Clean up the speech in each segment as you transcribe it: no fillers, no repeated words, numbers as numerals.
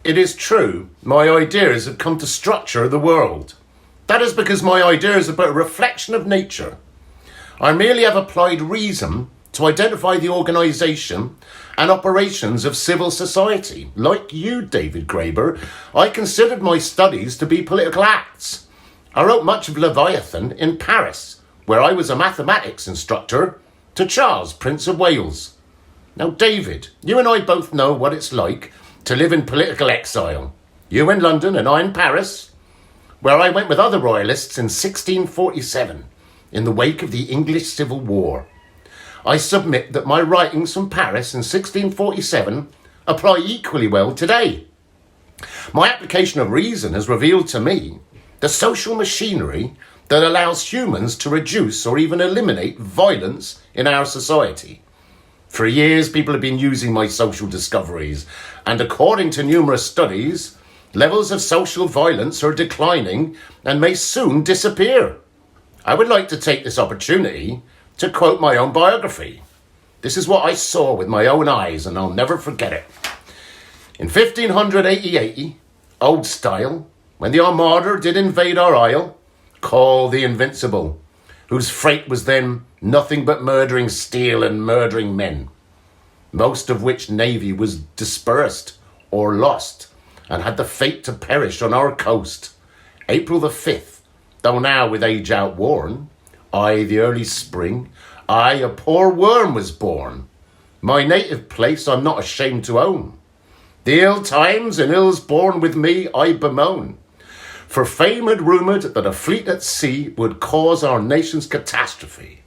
It is true, my ideas have come to structure the world. That is because my ideas are but a reflection of nature. I merely have applied reason to identify the organisation and operations of civil society. Like you, David Graeber, I considered my studies to be political acts. I wrote much of Leviathan in Paris, where I was a mathematics instructor to Charles, Prince of Wales. Now, David, you and I both know what it's like to live in political exile. You in London and I in Paris, where I went with other royalists in 1647, in the wake of the English Civil War. I submit that my writings from Paris in 1647 apply equally well today. My application of reason has revealed to me the social machinery that allows humans to reduce or even eliminate violence in our society. For years, people have been using my social discoveries, and according to numerous studies, levels of social violence are declining and may soon disappear. I would like to take this opportunity to quote my own biography. This is what I saw with my own eyes, and I'll never forget it. In 1580, old style, when the Armada did invade our isle, called the Invincible, whose freight was then nothing but murdering steel and murdering men, most of which navy was dispersed or lost and had the fate to perish on our coast. April the 5th, though now with age outworn, I the early spring, I a poor worm was born. My native place I'm not ashamed to own. The ill times and ills born with me I bemoan. For fame had rumoured that a fleet at sea would cause our nation's catastrophe.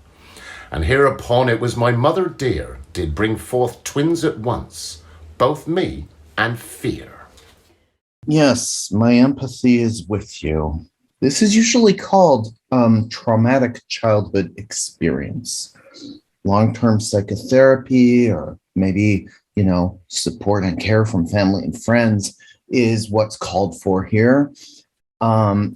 And hereupon it was my mother dear did bring forth twins at once, both me and fear. Yes, my empathy is with you. This is usually called traumatic childhood experience. Long-term psychotherapy, or maybe, support and care from family and friends is what's called for here.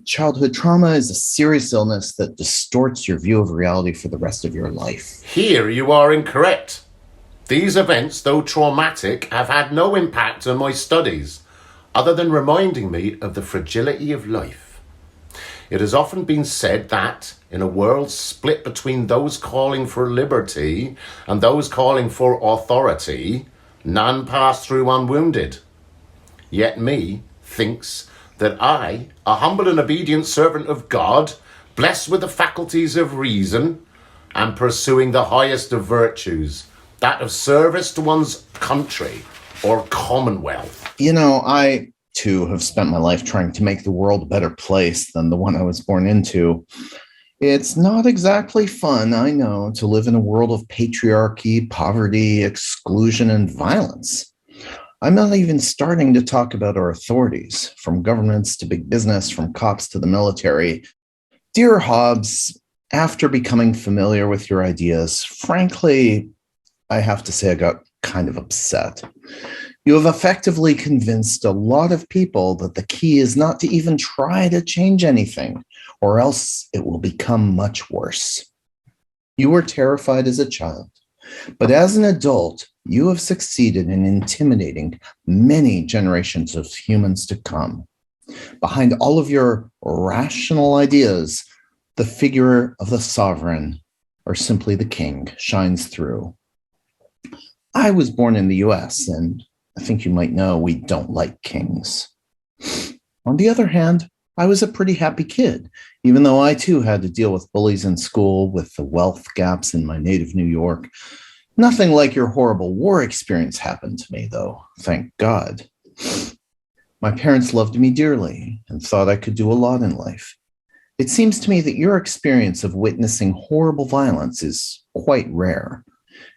Childhood trauma is a serious illness that distorts your view of reality for the rest of your life. Here you are incorrect. These events, though traumatic, have had no impact on my studies, other than reminding me of the fragility of life. It has often been said that, in a world split between those calling for liberty and those calling for authority, none pass through unwounded. Yet me thinks that I, a humble and obedient servant of God, blessed with the faculties of reason, and pursuing the highest of virtues, that of service to one's country or commonwealth. I too have spent my life trying to make the world a better place than the one I was born into. It's not exactly fun, I know, to live in a world of patriarchy, poverty, exclusion, and violence. I'm not even starting to talk about our authorities, from governments to big business, from cops to the military. Dear Hobbes, after becoming familiar with your ideas, frankly, I have to say I got kind of upset. You have effectively convinced a lot of people that the key is not to even try to change anything, or else it will become much worse. You were terrified as a child, but as an adult, you have succeeded in intimidating many generations of humans to come. Behind all of your rational ideas, the figure of the sovereign, or simply the king, shines through. I was born in the US, and I think you might know we don't like kings. On the other hand, I was a pretty happy kid, even though I too had to deal with bullies in school, with the wealth gaps in my native New York. Nothing like your horrible war experience happened to me, though, thank God. My parents loved me dearly and thought I could do a lot in life. It seems to me that your experience of witnessing horrible violence is quite rare,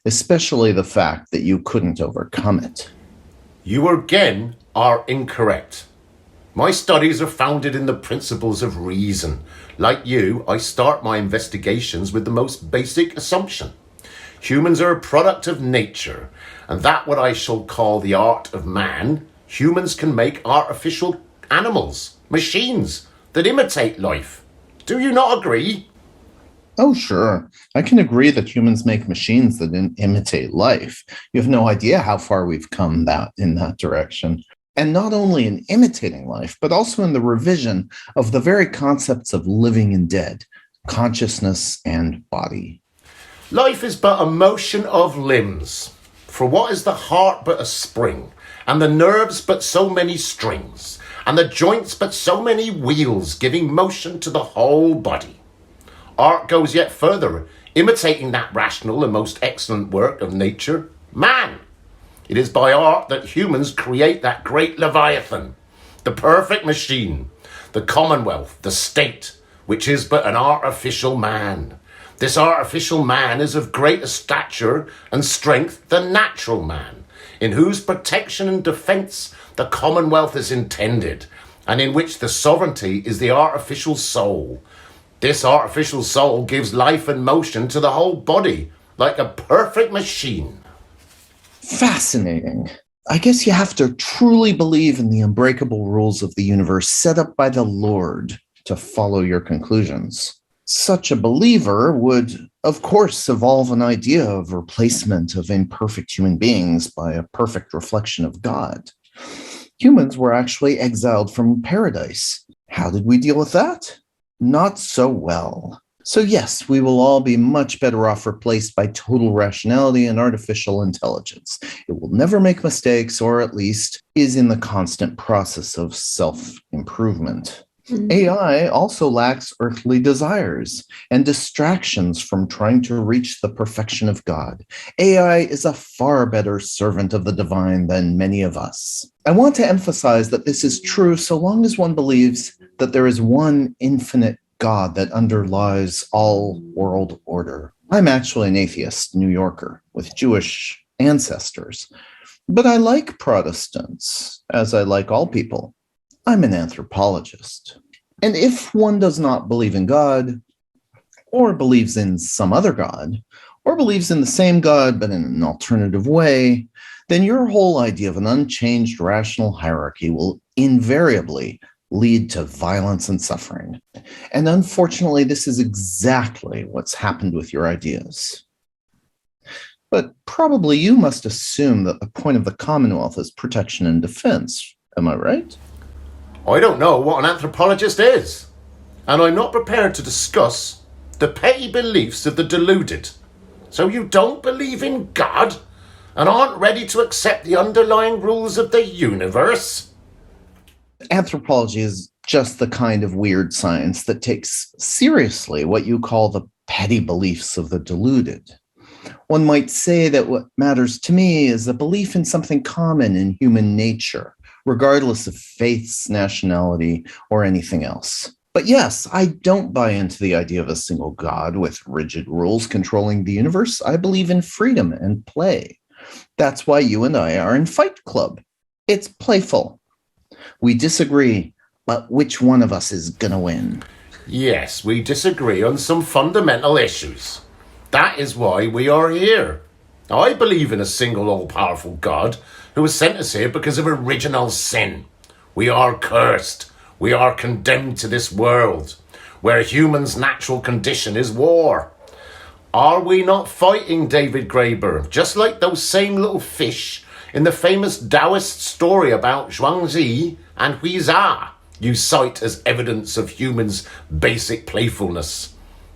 especially the fact that you couldn't overcome it. You again are incorrect. My studies are founded in the principles of reason. Like you, I start my investigations with the most basic assumption. Humans are a product of nature, and that what I shall call the art of man, humans can make artificial animals, machines that imitate life. Do you not agree? Oh, sure. I can agree that humans make machines that imitate life. You have no idea how far we've come in that direction. And not only in imitating life, but also in the revision of the very concepts of living and dead, consciousness and body. Life is but a motion of limbs. For what is the heart but a spring, and the nerves but so many strings, and the joints but so many wheels, giving motion to the whole body? Art goes yet further, imitating that rational and most excellent work of nature, man. It is by art that humans create that great Leviathan, the perfect machine, the commonwealth, the state, which is but an artificial man. This artificial man is of greater stature and strength than natural man, in whose protection and defence the commonwealth is intended, and in which the sovereignty is the artificial soul. This artificial soul gives life and motion to the whole body, like a perfect machine. Fascinating. I guess you have to truly believe in the unbreakable rules of the universe set up by the Lord to follow your conclusions. Such a believer would, of course, evolve an idea of replacement of imperfect human beings by a perfect reflection of God. Humans were actually exiled from paradise. How did we deal with that? Not so well. So yes, we will all be much better off replaced by total rationality and artificial intelligence. It will never make mistakes, or at least is in the constant process of self-improvement. AI also lacks earthly desires and distractions from trying to reach the perfection of God. AI is a far better servant of the divine than many of us. I want to emphasize that this is true so long as one believes that there is one infinite God that underlies all world order. I'm actually an atheist New Yorker with Jewish ancestors, but I like Protestants, as I like all people. I'm an anthropologist. And if one does not believe in God, or believes in some other God, or believes in the same God but in an alternative way, then your whole idea of an unchanged rational hierarchy will invariably lead to violence and suffering. And unfortunately, this is exactly what's happened with your ideas. But probably you must assume that the point of the Commonwealth is protection and defense. Am I right? I don't know what an anthropologist is, and I'm not prepared to discuss the petty beliefs of the deluded. So you don't believe in God and aren't ready to accept the underlying rules of the universe? Anthropology is just the kind of weird science that takes seriously what you call the petty beliefs of the deluded. One might say that what matters to me is a belief in something common in human nature, regardless of faiths, nationality, or anything else. But yes, I don't buy into the idea of a single God with rigid rules controlling the universe. I believe in freedom and play. That's why you and I are in Fight Club. It's playful. We disagree, but which one of us is gonna win? Yes, we disagree on some fundamental issues. That is why we are here. I believe in a single all-powerful God who has sent us here because of original sin. We are cursed. We are condemned to this world, where humans' natural condition is war. Are we not fighting, David Graeber, just like those same little fish in the famous Taoist story about Zhuangzi and Huiza you cite as evidence of humans' basic playfulness?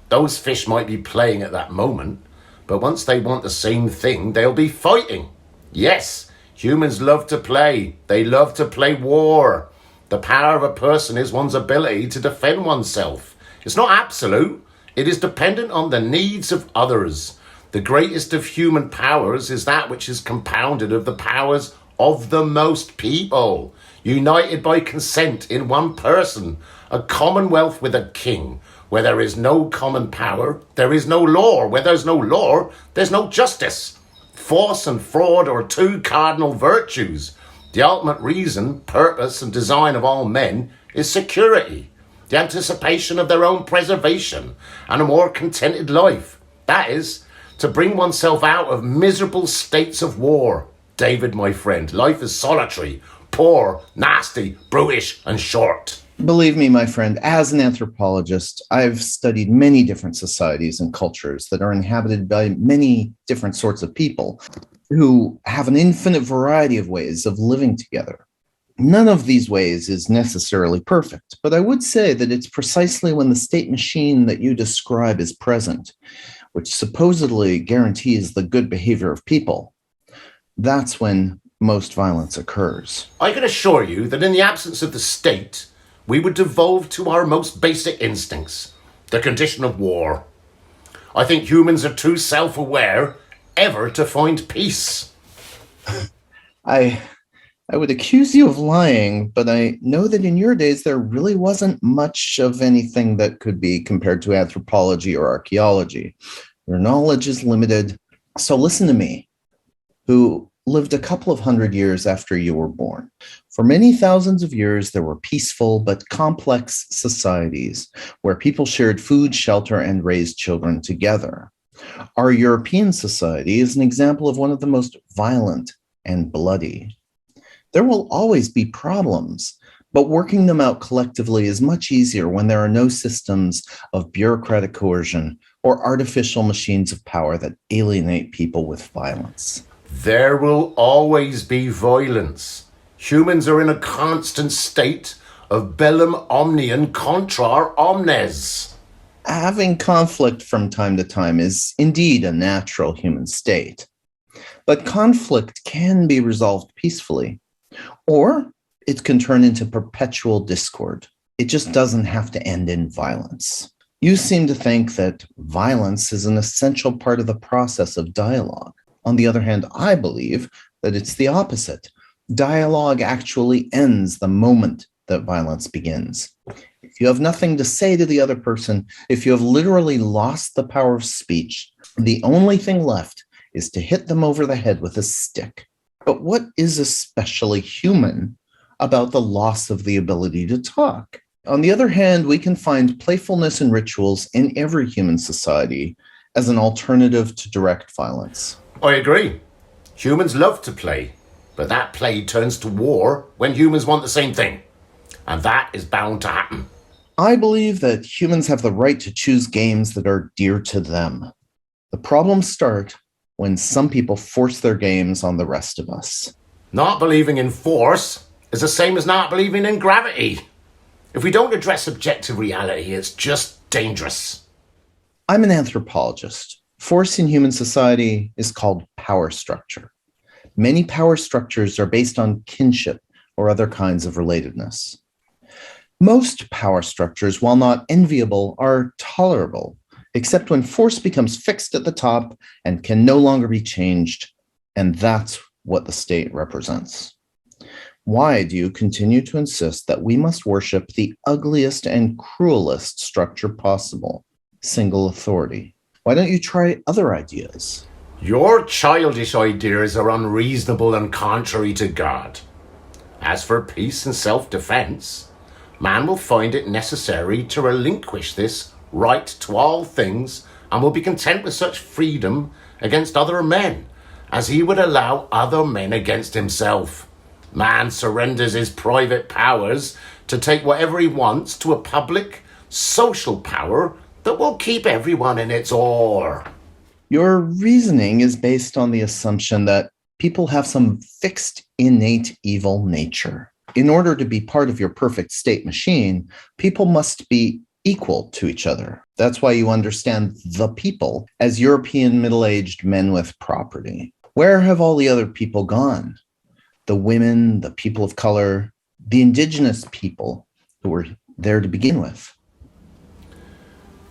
Those fish might be playing at that moment, but once they want the same thing, they'll be fighting. Yes, humans love to play. They love to play war. The power of a person is one's ability to defend oneself. It's not absolute. It is dependent on the needs of others. The greatest of human powers is that which is compounded of the powers of the most people, united by consent in one person, a commonwealth with a king. Where there is no common power, there is no law. Where there's no law, there's no justice. Force and fraud are two cardinal virtues. The ultimate reason, purpose, and design of all men is security, the anticipation of their own preservation, and a more contented life. That is, to bring oneself out of miserable states of war. David, my friend, life is solitary, poor, nasty, brutish, and short. Believe me, my friend, as an anthropologist, I've studied many different societies and cultures that are inhabited by many different sorts of people who have an infinite variety of ways of living together. None of these ways is necessarily perfect, but I would say that it's precisely when the state machine that you describe is present, which supposedly guarantees the good behavior of people, that's when most violence occurs. I can assure you that in the absence of the state, we would devolve to our most basic instincts, the condition of war. I think humans are too self-aware ever to find peace. I would accuse you of lying, but I know that in your days there really wasn't much of anything that could be compared to anthropology or archaeology. Your knowledge is limited. So listen to me, who lived a couple of hundred years after you were born. For many thousands of years, there were peaceful but complex societies where people shared food, shelter, and raised children together. Our European society is an example of one of the most violent and bloody. There will always be problems, but working them out collectively is much easier when there are no systems of bureaucratic coercion or artificial machines of power that alienate people with violence. There will always be violence. Humans are in a constant state of bellum omnium contra omnes. Having conflict from time to time is indeed a natural human state. But conflict can be resolved peacefully, or it can turn into perpetual discord. It just doesn't have to end in violence. You seem to think that violence is an essential part of the process of dialogue. On the other hand, I believe that it's the opposite. Dialogue actually ends the moment that violence begins. If you have nothing to say to the other person, if you have literally lost the power of speech, the only thing left is to hit them over the head with a stick. But what is especially human about the loss of the ability to talk? On the other hand, we can find playfulness and rituals in every human society as an alternative to direct violence. I agree. Humans love to play, but that play turns to war when humans want the same thing. And that is bound to happen. I believe that humans have the right to choose games that are dear to them. The problems start when some people force their games on the rest of us. Not believing in force is the same as not believing in gravity. If we don't address objective reality, it's just dangerous. I'm an anthropologist. Force in human society is called power structure. Many power structures are based on kinship or other kinds of relatedness. Most power structures, while not enviable, are tolerable, except when force becomes fixed at the top and can no longer be changed, and that's what the state represents. Why do you continue to insist that we must worship the ugliest and cruelest structure possible, single authority? Why don't you try other ideas? Your childish ideas are unreasonable and contrary to God. As for peace and self-defense, man will find it necessary to relinquish this right to all things and will be content with such freedom against other men as he would allow other men against himself. Man surrenders his private powers to take whatever he wants to a public, social power that will keep everyone in its awe. Your reasoning is based on the assumption that people have some fixed, innate evil nature. In order to be part of your perfect state machine, people must be equal to each other. That's why you understand the people as European middle-aged men with property. Where have all the other people gone? The women, the people of color, the indigenous people who were there to begin with.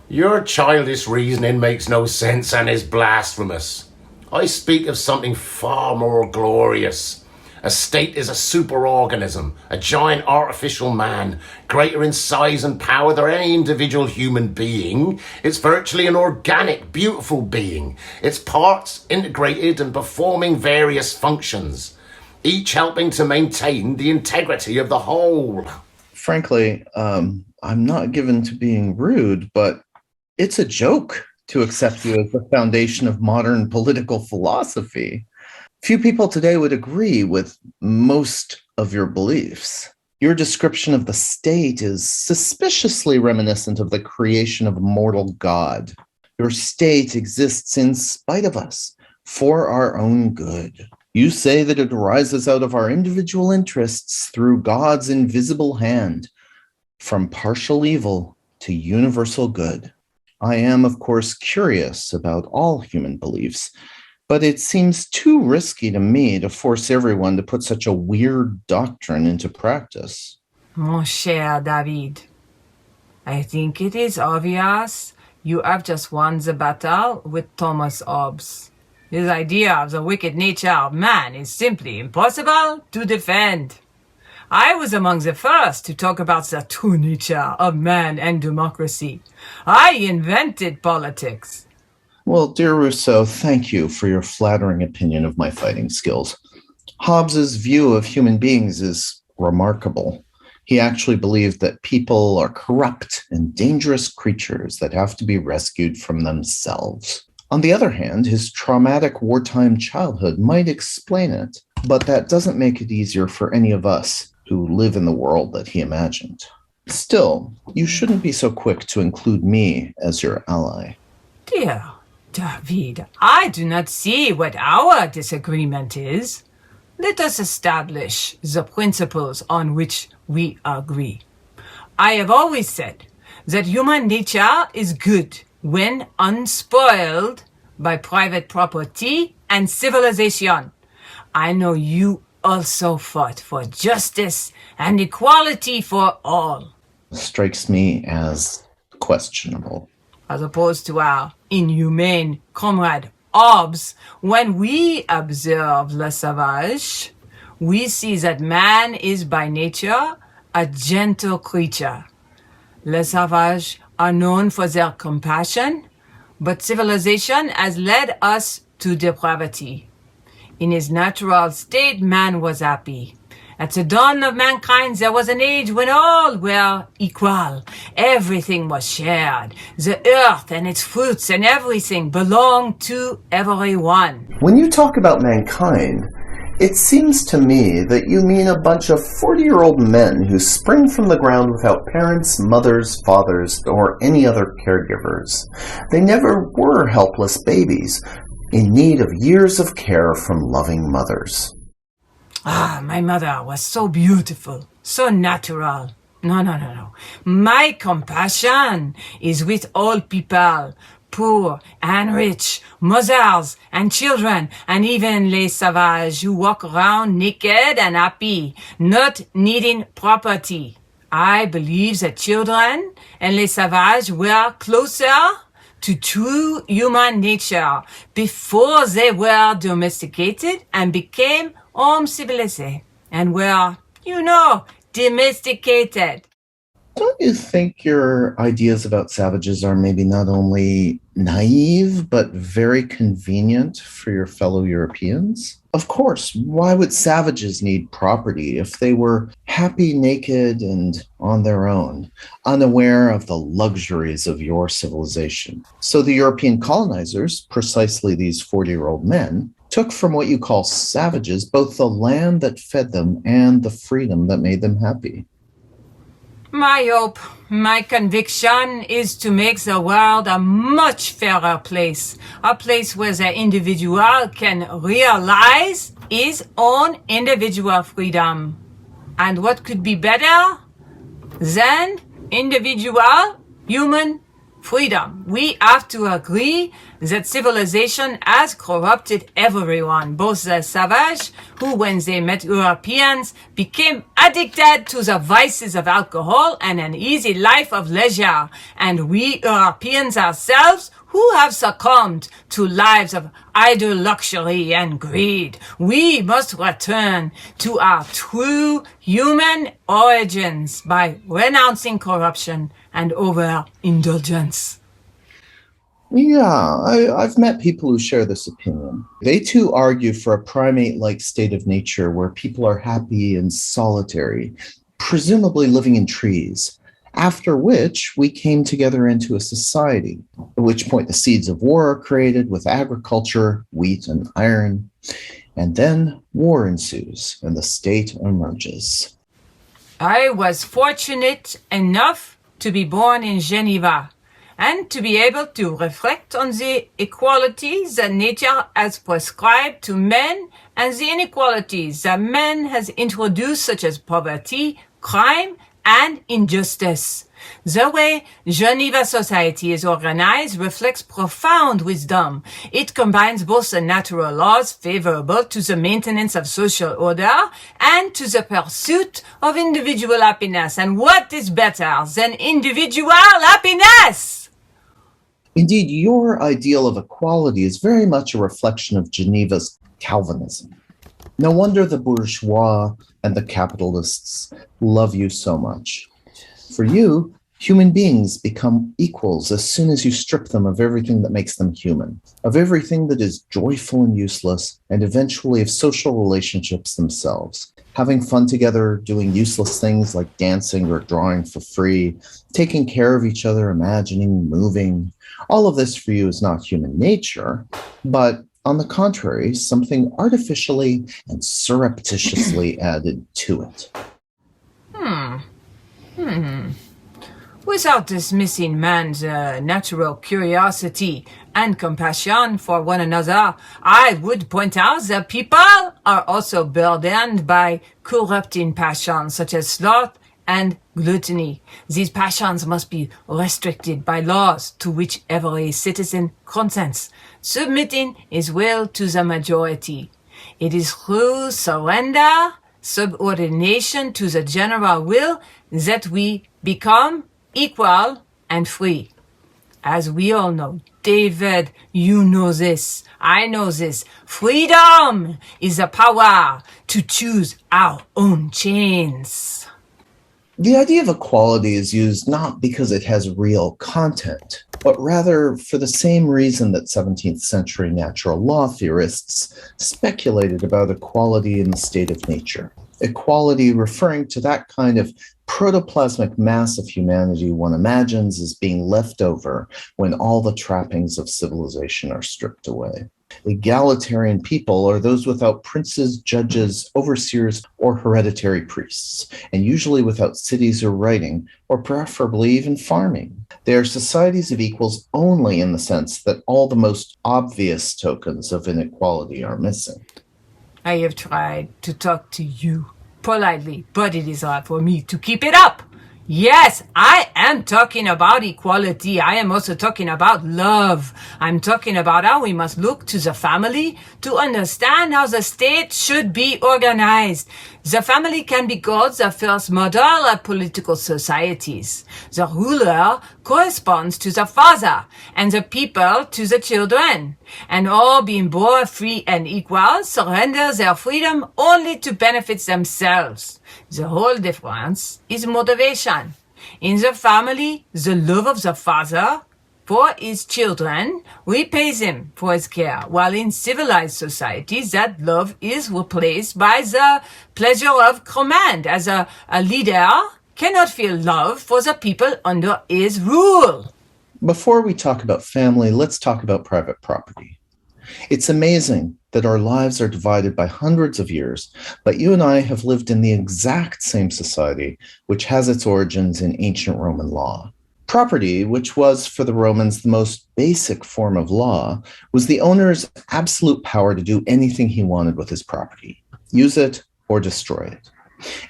Your childish reasoning makes no sense and is blasphemous. I speak of something far more glorious. A state is a superorganism, a giant artificial man, greater in size and power than any individual human being. It's virtually an organic, beautiful being. Its parts integrated and performing various functions, each helping to maintain the integrity of the whole. Frankly, I'm not given to being rude, but it's a joke to accept you as the foundation of modern political philosophy. Few people today would agree with most of your beliefs. Your description of the state is suspiciously reminiscent of the creation of a mortal God. Your state exists in spite of us, for our own good. You say that it arises out of our individual interests through God's invisible hand, from partial evil to universal good. I am, of course, curious about all human beliefs, but it seems too risky to me to force everyone to put such a weird doctrine into practice. Mon cher David, I think it is obvious you have just won the battle with Thomas Hobbes. His idea of the wicked nature of man is simply impossible to defend. I was among the first to talk about the true nature of man and democracy. I invented politics. Well, dear Rousseau, thank you for your flattering opinion of my fighting skills. Hobbes's view of human beings is remarkable. He actually believed that people are corrupt and dangerous creatures that have to be rescued from themselves. On the other hand, his traumatic wartime childhood might explain it, but that doesn't make it easier for any of us who live in the world that he imagined. Still, you shouldn't be so quick to include me as your ally. Dear David, I do not see what our disagreement is. Let us establish the principles on which we agree. I have always said that human nature is good when unspoiled by private property and civilization. I know you also fought for justice and equality for all. Strikes me as questionable. As opposed to our inhumane comrade Hobbes, when we observe Le Sauvage, we see that man is by nature a gentle creature. Les Sauvages are known for their compassion, but civilization has led us to depravity. In his natural state, man was happy. At the dawn of mankind, there was an age when all were equal. Everything was shared. The earth and its fruits and everything belonged to everyone. When you talk about mankind, it seems to me that you mean a bunch of 40-year-old men who spring from the ground without parents, mothers, fathers, or any other caregivers. They never were helpless babies, in need of years of care from loving mothers. Ah, my mother was so beautiful, so natural. No. My compassion is with all people, poor and rich, mothers and children, and even les sauvages who walk around naked and happy, not needing property. I believe that children and les sauvages were closer to true human nature before they were domesticated and became homme civilisé and were, domesticated. Don't you think your ideas about savages are maybe not only naive, but very convenient for your fellow Europeans? Of course, why would savages need property if they were happy, naked, and on their own, unaware of the luxuries of your civilization? So the European colonizers, precisely these 40-year-old men, took from what you call savages both the land that fed them and the freedom that made them happy. My hope, my conviction is to make the world a much fairer place, a place where the individual can realize his own individual freedom. And what could be better than individual human freedom? We have to agree that civilization has corrupted everyone, both the savage, who when they met Europeans became addicted to the vices of alcohol and an easy life of leisure, and we Europeans ourselves who have succumbed to lives of idle luxury and greed. We must return to our true human origins by renouncing corruption and overindulgence. Yeah, I've met people who share this opinion. They too argue for a primate-like state of nature where people are happy and solitary, presumably living in trees, after which we came together into a society, at which point the seeds of war are created with agriculture, wheat, and iron, and then war ensues and the state emerges. I was fortunate enough to be born in Geneva, and to be able to reflect on the equalities that nature has prescribed to men and the inequalities that man has introduced, such as poverty, crime, and injustice. The way Geneva society is organized reflects profound wisdom. It combines both the natural laws favorable to the maintenance of social order and to the pursuit of individual happiness. And what is better than individual happiness? Indeed, your ideal of equality is very much a reflection of Geneva's Calvinism. No wonder the bourgeois and the capitalists love you so much. For you, human beings become equals as soon as you strip them of everything that makes them human, of everything that is joyful and useless, and eventually of social relationships themselves. Having fun together, doing useless things like dancing or drawing for free, taking care of each other, imagining, moving. All of this for you is not human nature, but on the contrary, something artificially and surreptitiously added to it. Without dismissing man's natural curiosity and compassion for one another, I would point out that people are also burdened by corrupting passions such as sloth and gluttony. These passions must be restricted by laws to which every citizen consents, submitting his will to the majority. It is through surrender, subordination to the general will, that we become equal and free. As we all know, David, you know this, I know this. Freedom is the power to choose our own chains. The idea of equality is used not because it has real content, but rather for the same reason that 17th century natural law theorists speculated about equality in the state of nature. Equality referring to that kind of protoplasmic mass of humanity one imagines as being left over when all the trappings of civilization are stripped away. Egalitarian people are those without princes, judges, overseers, or hereditary priests, and usually without cities or writing, or preferably even farming. They are societies of equals only in the sense that all the most obvious tokens of inequality are missing. I have tried to talk to you politely, but it is hard for me to keep it up. Yes, I am talking about equality. I am also talking about love. I'm talking about how we must look to the family to understand how the state should be organized. The family can be called the first model of political societies. The ruler corresponds to the father, and the people to the children. And all being born free and equal surrender their freedom only to benefit themselves. The whole difference is motivation. In the family, the love of the father for his children repays him for his care, while in civilized societies, that love is replaced by the pleasure of command, as a leader cannot feel love for the people under his rule. Before we talk about family, let's talk about private property. It's amazing that our lives are divided by hundreds of years, but you and I have lived in the exact same society, which has its origins in ancient Roman law. Property, which was for the Romans the most basic form of law, was the owner's absolute power to do anything he wanted with his property, use it or destroy it.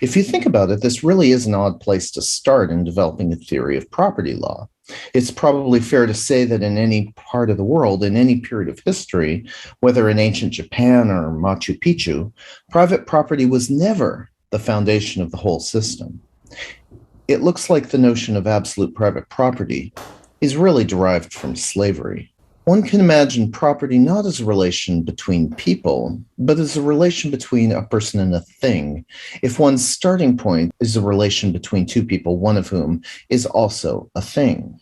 If you think about it, this really is an odd place to start in developing a theory of property law. It's probably fair to say that in any part of the world, in any period of history, whether in ancient Japan or Machu Picchu, private property was never the foundation of the whole system. It looks like the notion of absolute private property is really derived from slavery. One can imagine property not as a relation between people, but as a relation between a person and a thing, if one's starting point is a relation between two people, one of whom is also a thing.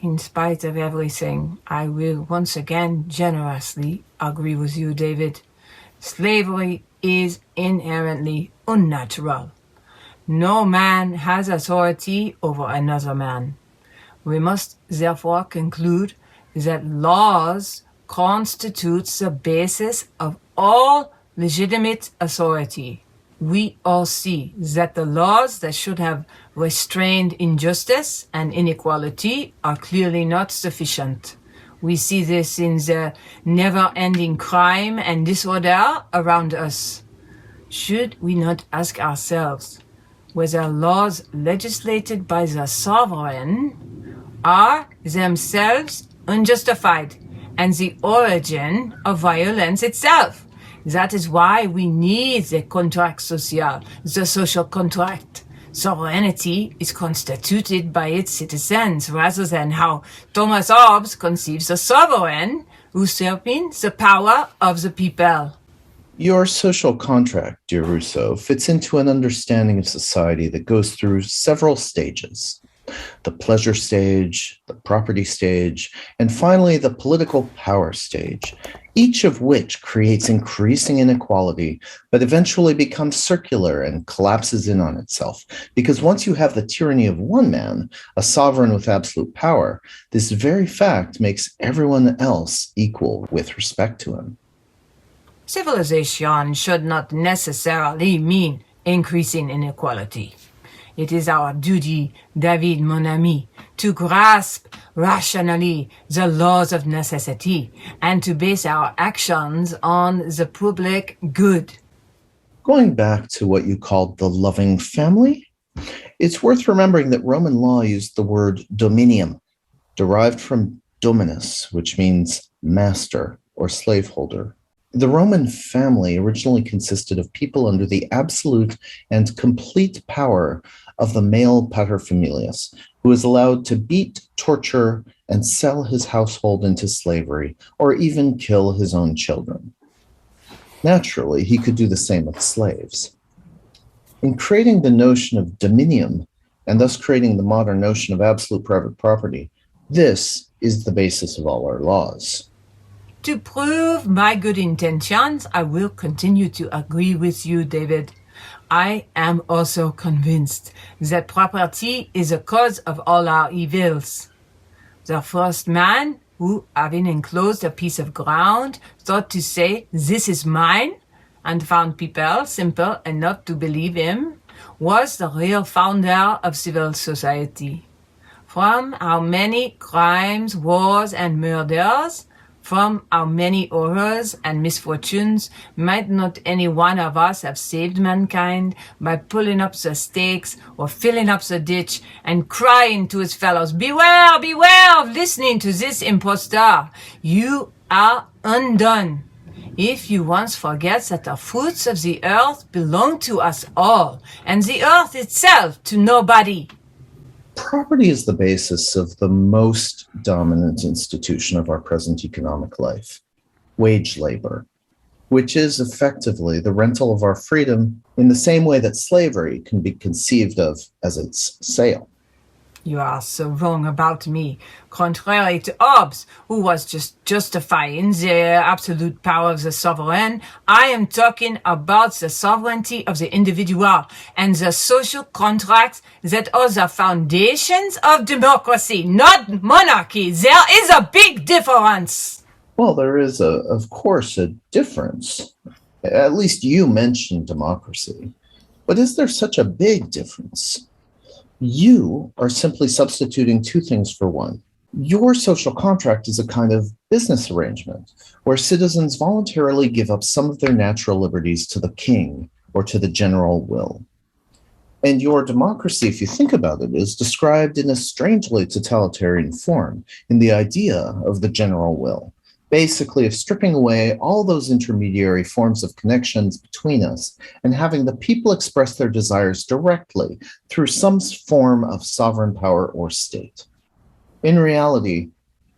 In spite of everything, I will once again generously agree with you, David. Slavery is inherently unnatural. No man has authority over another man. We must therefore conclude that laws constitute the basis of all legitimate authority. we all see that the laws that should have restrained injustice and inequality are clearly not sufficient. We see this in the never-ending crime and disorder around us. Should we not ask ourselves whether laws legislated by the sovereign are themselves unjustified and the origin of violence itself? That is why we need the contract social, the social contract. Sovereignty is constituted by its citizens rather than how Thomas Hobbes conceives a sovereign, usurping the power of the people. Your social contract, dear Rousseau, fits into an understanding of society that goes through several stages. The pleasure stage, the property stage, and finally the political power stage, each of which creates increasing inequality, but eventually becomes circular and collapses in on itself. Because once you have the tyranny of one man, a sovereign with absolute power, this very fact makes everyone else equal with respect to him. Civilization should not necessarily mean increasing inequality. It is our duty, David, mon ami, to grasp rationally the laws of necessity and to base our actions on the public good. Going back to what you called the loving family, it's worth remembering that Roman law used the word dominium, derived from dominus, which means master or slaveholder. The Roman family originally consisted of people under the absolute and complete power of the male paterfamilias, who is allowed to beat, torture, and sell his household into slavery, or even kill his own children. Naturally, he could do the same with slaves. In creating the notion of dominium, and thus creating the modern notion of absolute private property, this is the basis of all our laws. To prove my good intentions, I will continue to agree with you, David. I am also convinced that property is a cause of all our evils. The first man who, having enclosed a piece of ground, thought to say, "This is mine," and found people simple enough to believe him, was the real founder of civil society. From our many crimes, wars, and murders, from our many horrors and misfortunes, might not any one of us have saved mankind by pulling up the stakes or filling up the ditch and crying to his fellows, "Beware, beware of listening to this impostor. You are undone." If you once forget that the fruits of the earth belong to us all, and the earth itself to nobody. Property is the basis of the most dominant institution of our present economic life, wage labor, which is effectively the rental of our freedom in the same way that slavery can be conceived of as its sale. You are so wrong about me. Contrary to Hobbes, who was just justifying the absolute power of the sovereign, I am talking about the sovereignty of the individual and the social contracts that are the foundations of democracy, not monarchy. There is a big difference. Well, there is, of course, a difference. At least you mentioned democracy. But is there such a big difference? You are simply substituting two things for one. Your social contract is a kind of business arrangement where citizens voluntarily give up some of their natural liberties to the king or to the general will. And your democracy, if you think about it, is described in a strangely totalitarian form in the idea of the general will, basically of stripping away all those intermediary forms of connections between us and having the people express their desires directly through some form of sovereign power or state. In reality,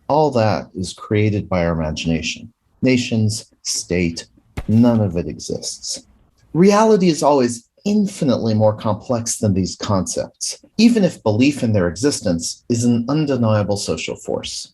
all that is created by our imagination. Nations, state, none of it exists. Reality is always infinitely more complex than these concepts, even if belief in their existence is an undeniable social force.